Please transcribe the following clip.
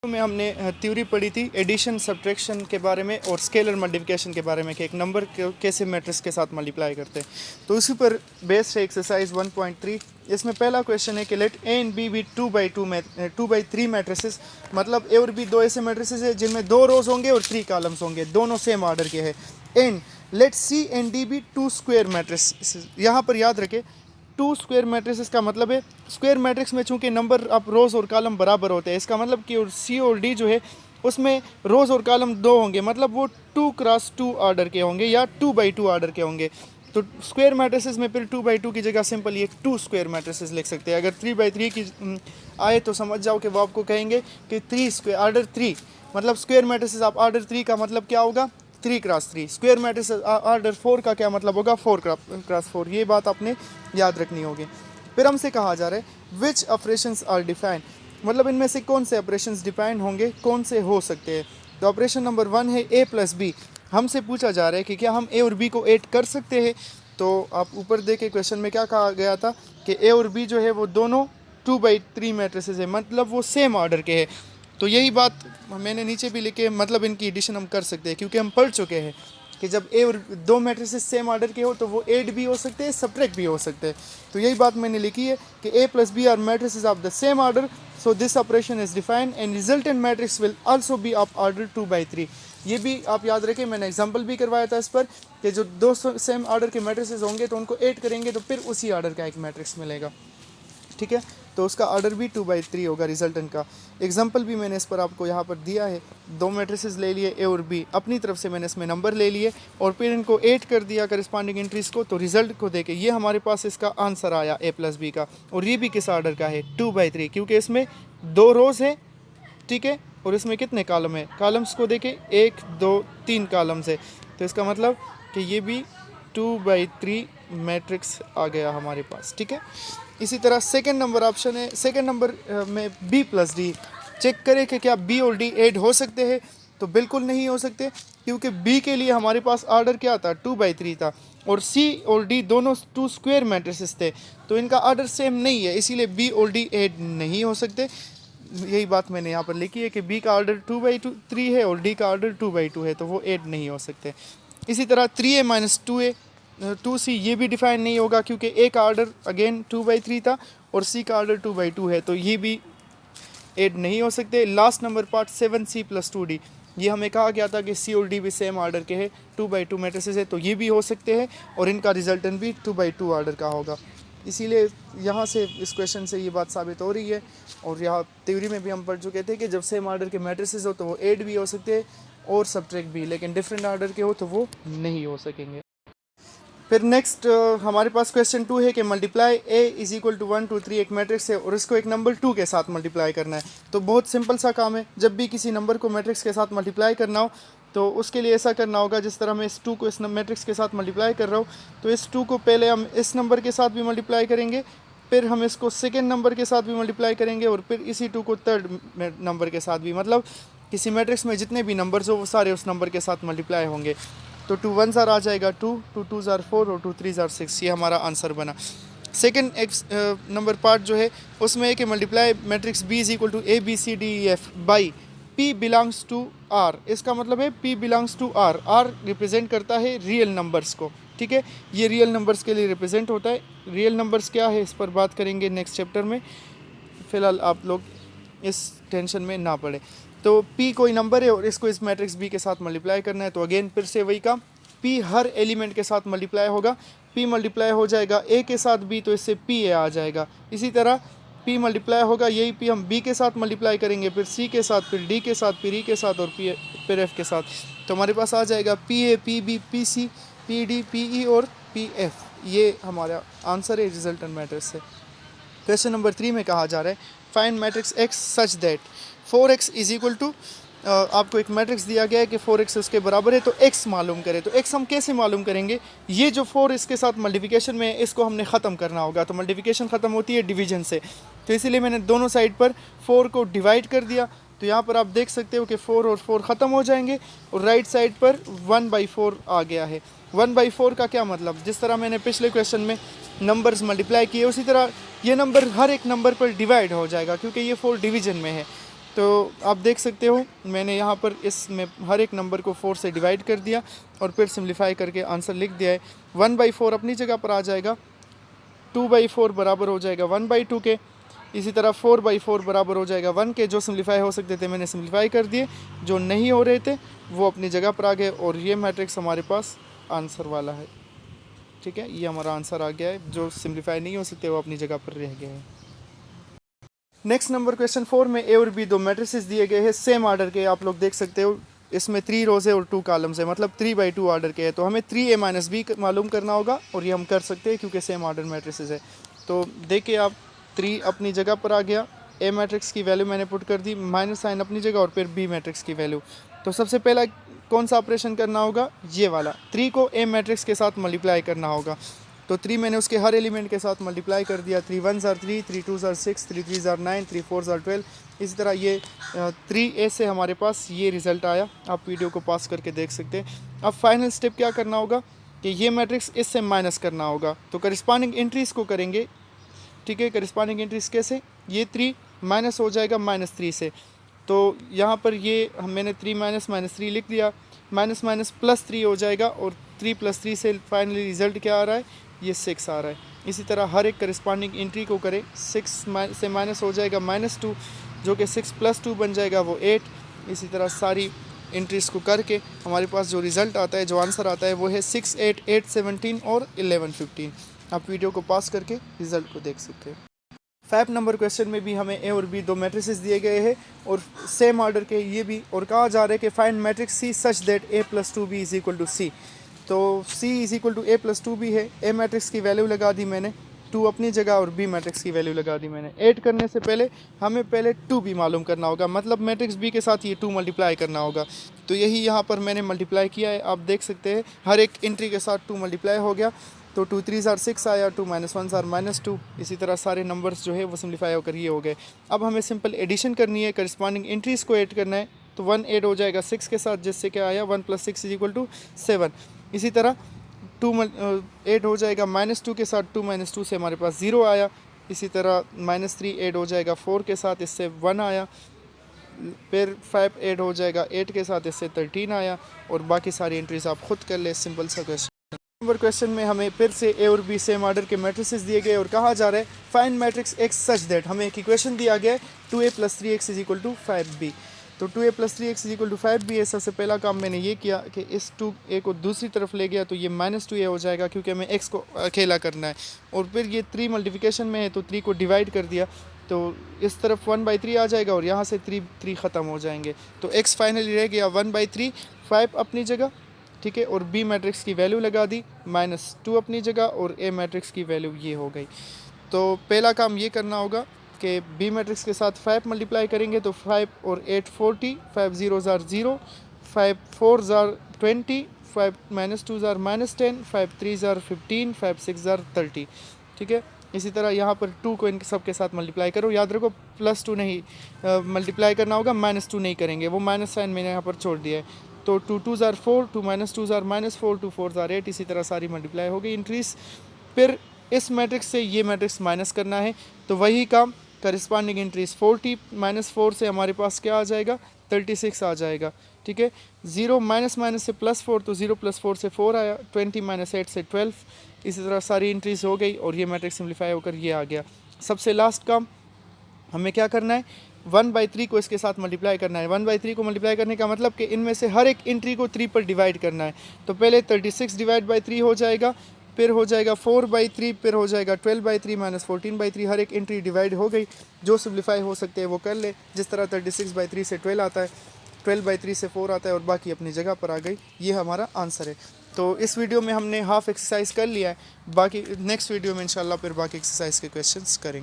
में हमने थ्योरी पढ़ी थी एडिशन सब्ट्रैक्शन के बारे में और स्केलर मल्टीप्लिकेशन के बारे में कि एक नंबर कैसे मैट्रिक्स के साथ मल्टीप्लाई करते हैं। तो उसी पर बेस्ड है एक्सरसाइज 1.3। इसमें पहला क्वेश्चन है कि let A and B 2/3 matrices, मतलब ए और बी दो ऐसे मैट्रिसेस है जिनमें 2 रोज होंगे और 3 कॉलम्स होंगे, दोनों सेम ऑर्डर के हैं। And let C and D be 2 square matrix. यहाँ पर याद रखें 2 स्क्वायर मैट्रिक्स का मतलब है स्क्वायर मैट्रिक्स में चूंकि नंबर अब रोज और कॉलम बराबर होते हैं, इसका मतलब कि सी और डी जो है उसमें रोज और कॉलम 2 होंगे, मतलब वो 2x2 ऑर्डर के होंगे या 2/2 ऑर्डर के होंगे। तो स्क्वायर मैट्रिसेस में फिर 2/2 की जगह सिंपल ये 2 स्क्वायर मैट्रिसेस लिख सकते हैं। अगर 3/3 की आए तो समझ जाओ कि वो आपको कहेंगे कि 3 स्क्वायर ऑर्डर 3, मतलब स्क्वायर मैट्रिसेस आप ऑर्डर 3 का मतलब क्या होगा 3x3। स्क्वायर मैट्रिक्स ऑर्डर 4 का क्या मतलब होगा 4x4। ये बात आपने याद रखनी होगी। फिर हमसे कहा जा रहा है विच ऑपरेशंस आर डिफाइंड, मतलब इनमें से कौन से ऑपरेशंस डिफाइन होंगे, कौन से हो सकते हैं। तो ऑपरेशन नंबर 1 है a + b। हमसे पूछा जा रहा है कि क्या हम a और b को ऐड कर सकते हैं। तो आप ऊपर देखे क्वेश्चन में क्या कहा गया था कि a और b जो है वो दोनों 2/3 मैट्रिसेस है, मतलब वो सेम ऑर्डर के हैं। तो यही बात मैंने नीचे भी लिखे, मतलब इनकी एडिशन हम कर सकते हैं क्योंकि हम पढ़ चुके हैं कि जब ए और 2 मैट्रिसेस सेम ऑर्डर के हो तो वो ऐड भी हो सकते हैं, सब्ट्रैक्ट भी हो सकते हैं। तो यही बात मैंने लिखी है कि a + b are matrices of the same order, so this operation is defined and resultant matrix will also be of order 2/3। ये भी आप याद रखें, मैंने एग्जांपल भी करवाया था इस पर कि जो 2 सेम ऑर्डर के मैट्रिसेस होंगे तो उनको ऐड करेंगे तो फिर उसी ऑर्डर का एक मैट्रिक्स मिलेगा। ठीक है, तो उसका ऑर्डर भी 2/3 होगा रिजल्टेंट का। एग्जांपल भी मैंने इस पर आपको यहाँ पर दिया है। 2 मैट्रिसेस ले लिए ए और बी, अपनी तरफ से मैंने इसमें नंबर ले लिए और फिर इनको ऐड कर दिया करस्पॉन्डिंग एंट्रीज को, तो रिजल्ट को देके ये हमारे पास इसका आंसर आया a + b का। और ये भी किस ऑर्डर का है 2/3, क्योंकि इसमें 2 रोज है, ठीक है, और इसमें कितने कॉलम है, कॉलम्स को देखे 1 2 3 कॉलम्स है, तो इसका मतलब कि ये भी 2/3 मैट्रिक्स आ गया हमारे पास। ठीक है, इसी तरह सेकंड नंबर ऑप्शन है, सेकंड नंबर में b + d। चेक करें कि क्या b और d ऐड हो सकते हैं। तो बिल्कुल नहीं हो सकते, क्योंकि b के लिए हमारे पास ऑर्डर क्या था 2/3 था और c और d दोनों 2 स्क्वायर मैट्रिसेस थे, तो इनका ऑर्डर सेम नहीं है, इसीलिए b और d ऐड नहीं हो सकते। यही बात मैंने यहाँ पर लिखी है कि b का ऑर्डर 2/3 है और d का ऑर्डर 2/2 है, तो वो ऐड नहीं हो सकते। इसी तरह 3a - 2a 2c ये भी डिफाइन नहीं होगा, क्योंकि a का ऑर्डर अगेन 2/3 था और c का ऑर्डर 2/2 है, तो ये भी ऐड नहीं हो सकते। Last number part 7c + 2d, ये हमें कहा गया था कि c और d भी सेम ऑर्डर के हैं, 2/2 मैट्रिसेस है, तो ये भी हो सकते हैं और इनका रिजल्टेंट भी 2/2 ऑर्डर का होगा। इसीलिए यहाँ से इस क्वेश्चन से ये बात साबित हो रही है। और यहाँ थ्योरी में भी हम पढ़ चुके थे कि जब सेम ऑर्डर के मैट्रिसेस हो तो वो ऐड भी हो सकते हैं और सब्ट्रैक्ट भी, लेकिन डिफरेंट ऑर्डर के हो तो वो नहीं हो सकेंगे। फिर नेक्स्ट हमारे पास क्वेश्चन 2 है कि मल्टीप्लाई a = 1 2 3 एक मैट्रिक्स है और इसको एक नंबर 2 के साथ मल्टीप्लाई करना है। तो बहुत सिंपल सा काम है, जब भी किसी नंबर को मैट्रिक्स के साथ मल्टीप्लाई करना हो तो उसके लिए ऐसा करना होगा, जिस तरह मैं इस 2 को इस मैट्रिक्स के साथ मल्टीप्लाई कर रहा हूँ, तो इस 2 को पहले हम इस नंबर के साथ भी मल्टीप्लाई करेंगे, फिर हम इसको सेकेंड नंबर के साथ भी मल्टीप्लाई करेंगे और फिर इसी 2 को थर्ड नंबर के साथ भी, मतलब किसी मैट्रिक्स में जितने भी नंबर्स हो वो सारे उस नंबर के साथ मल्टीप्लाई होंगे। तो 2 1s आ जाएगा 2, 2 2s 4 और 2 3s 6, ये हमारा आंसर बना। सेकंड नंबर पार्ट जो है उसमें है कि multiply matrix b = a b c d e f by p belongs to r। इसका मतलब है p belongs to r, r represent करता है रियल नंबर्स को। ठीक है, ये रियल नंबर्स के लिए रिप्रेजेंट होता है। रियल नंबर्स क्या है इस पर बात करेंगे नेक्स्ट चैप्टर में, फ़िलहाल आप लोग इस टेंशन में ना पड़े। तो p कोई नंबर है और इसको इस मैट्रिक्स b के साथ मल्टीप्लाई करना है, तो अगेन फिर से वही काम, p हर एलिमेंट के साथ मल्टीप्लाई होगा, p मल्टीप्लाई हो जाएगा a के साथ b तो इससे pa आ जाएगा। इसी तरह p मल्टीप्लाई होगा, यही p हम b के साथ मल्टीप्लाई करेंगे, फिर c के साथ, फिर d के साथ, फिर e के साथ और फिर f के साथ, तो हमारे पास आ जाएगा pa pb pc pd pe और pf। ये हमारा आंसर है रिजल्टेंट मैट्रिक्स से। क्वेश्चन नंबर 3 में कहा जा रहा है find matrix x such that 4x = आपको एक मैट्रिक्स दिया गया है कि 4x उसके बराबर है, तो x मालूम करें। तो x हम कैसे मालूम करेंगे, ये जो 4 इसके साथ मल्टीप्लिकेशन में है इसको हमने ख़त्म करना होगा। तो मल्टीप्लिकेशन ख़त्म होती है डिवीजन से, तो इसीलिए मैंने दोनों साइड पर 4 को डिवाइड कर दिया। तो यहाँ पर आप देख सकते हो कि 4 और 4 ख़त्म हो जाएंगे और राइट साइड पर 1/4 आ गया है। 1/4 का क्या मतलब, जिस तरह मैंने पिछले क्वेश्चन में नंबर्स मल्टीप्लाई किए उसी तरह ये नंबर हर एक नंबर पर डिवाइड हो जाएगा, क्योंकि ये 4 डिवीजन में है। तो आप देख सकते हो मैंने यहाँ पर इसमें हर एक नंबर को 4 से डिवाइड कर दिया और फिर सिम्प्लीफाई करके आंसर लिख दिया है। 1/4 अपनी जगह पर आ जाएगा, 2/4 बराबर हो जाएगा 1/2 के, इसी तरह 4/4 बराबर हो जाएगा 1 के। जो सिम्प्लीफाई हो सकते थे मैंने सिम्प्लीफाई कर दिए, जो नहीं हो रहे थे वो अपनी जगह पर आ गए और ये मैट्रिक्स हमारे पास आंसर वाला है। ठीक है, ये हमारा आंसर आ गया है। जो सिम्प्लीफाई नहीं हो सकते वो अपनी जगह पर रह गए हैं। नेक्स्ट नंबर क्वेश्चन 4 में ए और बी दो मैट्रिसेस दिए गए हैं सेम आर्डर के। आप लोग देख सकते हो इसमें 3 रोज़ है और 2 कॉलम्स है, मतलब 3/2 आर्डर के है। तो हमें 3a - b मालूम करना होगा और ये हम कर सकते हैं क्योंकि सेम आर्डर मैट्रिसेस है। तो देखिए आप 3 अपनी जगह पर आ गया, ए मैट्रिक्स की वैल्यू मैंने पुट कर दी, माइनस साइन अपनी जगह और फिर बी मैट्रिक्स की वैल्यू। तो सबसे पहला कौन सा ऑपरेशन करना होगा, ये वाला 3 को ए मैट्रिक्स के साथ मल्टीप्लाई करना होगा। तो 3 मैंने उसके हर एलिमेंट के साथ मल्टीप्लाई कर दिया। 3 1s are 3, 3 2s are 6, 3 3s are 9, 3 4s are 12। इसी तरह ये 3a से हमारे पास ये रिज़ल्ट आया। आप वीडियो को पास करके देख सकते हैं। अब फाइनल स्टेप क्या करना होगा कि ये मैट्रिक्स इससे माइनस करना होगा। तो करिस्पॉन्डिंग एंट्रीज़ को करेंगे। ठीक है, करिस्पॉन्डिंग एंट्रीज़ कैसे, ये 3 माइनस हो जाएगा -3 से। तो यहाँ पर ये मैंने 3 -3 लिख दिया, माइनस माइनस +3 हो जाएगा और 3 + 3 से फाइनली रिज़ल्ट क्या आ रहा है, ये 6 आ रहा है। इसी तरह हर एक करिस्पॉन्डिंग एंट्री को करें। 6 से माइनस हो जाएगा -2, जो कि 6 + 2 बन जाएगा वो 8। इसी तरह सारी एंट्रीज़ को करके हमारे पास जो रिज़ल्ट आता है, जो आंसर आता है वो है 6 8 8 17 और 11 15। आप वीडियो को पास करके रिज़ल्ट को देख सकते हैं। 5 नंबर क्वेश्चन में भी हमें ए और बी दो मैट्रिसेस दिए गए हैं और सेम ऑर्डर के ये भी, और कहा जा रहा है कि find matrix C such that a + 2b = c। तो c = a + 2b है। ए मैट्रिक्स की वैल्यू लगा दी मैंने 2 अपनी जगह और बी मैट्रिक्स की वैल्यू लगा दी मैंने। ऐड करने से पहले हमें पहले 2b मालूम करना होगा, मतलब मैट्रिक्स b के साथ ये 2 मल्टीप्लाई करना होगा। तो यही यहाँ पर मैंने मल्टीप्लाई किया है। आप देख सकते हैं हर एक एंट्री के साथ 2 मल्टीप्लाई हो गया। तो 2 3s are 6 आया, 2 - 1s are -2। इसी तरह सारे नंबर्स जो है वो सिम्प्लीफाई होकर ये हो गए। अब हमें सिंपल एडिशन करनी है, करस्पॉन्डिंग एंट्रीज़ को ऐड करना है। तो 1 ऐड हो जाएगा 6 के साथ, जिससे क्या आया 1 + 6 = 7। इसी तरह 2 ऐड हो जाएगा -2 के साथ, 2 - 2 से हमारे पास 0 आया। इसी तरह -3 ऐड हो जाएगा 4 के साथ, इससे 1 आया। फिर 5 ऐड हो जाएगा 8 के साथ, इससे 13 आया। और बाकी सारी एंट्रीज आप खुद कर ले। सिंपल सा क्वेश्चन। नंबर क्वेश्चन में हमें फिर से ए और बी सेम ऑर्डर के मैट्रिसेस दिए गए और कहा जा रहा है find matrix x such that. हमें एक इक्वेशन दिया गया है 2a + 3x = 5b। तो 2a + 3x = 5b है। सबसे पहला काम मैंने ये किया कि इस 2a को दूसरी तरफ ले गया, तो ये -2a हो जाएगा क्योंकि हमें x को अकेला करना है। और फिर ये 3 मल्टीप्लिकेशन में है तो 3 को डिवाइड कर दिया, तो इस तरफ 1/3 आ जाएगा और यहाँ से 3 ख़त्म हो जाएंगे। तो x फाइनली रह गया 1/3, 5 अपनी जगह। ठीक है, और बी मैट्रिक्स की वैल्यू लगा दी -2 अपनी जगह और ए मैट्रिक्स की वैल्यू ये हो गई। तो पहला काम ये करना होगा कि बी मैट्रिक्स के साथ 5 मल्टीप्लाई करेंगे तो 5 और 8 40, 5 0s are 0, 5 4s are 20, 5 - 2s are -10, 5 3s are 15, 5 6s are 30। ठीक है, इसी तरह यहाँ पर 2 को इन सब के साथ मल्टीप्लाई करो। याद रखो +2 नहीं मल्टीप्लाई करना होगा, -2 नहीं करेंगे, वो माइनस साइन मैंने यहाँ पर छोड़ दिया है। तो 2 2s are 4, 2 - 2s are -4, 2 4s are 8। इसी तरह सारी मल्टीप्लाई हो गई इंट्रीज। फिर इस मैट्रिक्स से ये मैट्रिक्स माइनस करना है, तो वही काम करिस्पॉन्डिंग इंट्रीज 40 - 4 से हमारे पास क्या आ जाएगा 36 आ जाएगा। ठीक है, 0 माइनस से +4, तो 0 + 4 से 4 आया, 20 - 8 से 12। इसी तरह सारी इंट्रीज हो गई और ये मैट्रिक्स सिम्प्लीफाई होकर ये आ गया। सबसे लास्ट काम हमें क्या करना है, 1/3 को इसके साथ मल्टीप्लाई करना है। 1/3 को मल्टीप्लाई करने का मतलब कि इनमें से हर एक एंट्री को 3 पर डिवाइड करना है। तो पहले 36 / 3 हो जाएगा, फिर हो जाएगा 4/3, फिर हो जाएगा 12/3 - 14/3। हर एक एंट्री डिवाइड हो गई। जो सिम्प्लीफाई हो सकते हैं वो कर ले। जिस तरह 36/3 से 12 आता है, 12/3 से 4 आता है और बाकी अपनी जगह पर आ गई। ये हमारा आंसर है। तो इस वीडियो में हमने हाफ एक्सरसाइज कर लिया है, बाकी नेक्स्ट वीडियो में इंशाल्लाह फिर बाकी एक्सरसाइज के क्वेश्चंस करेंगे।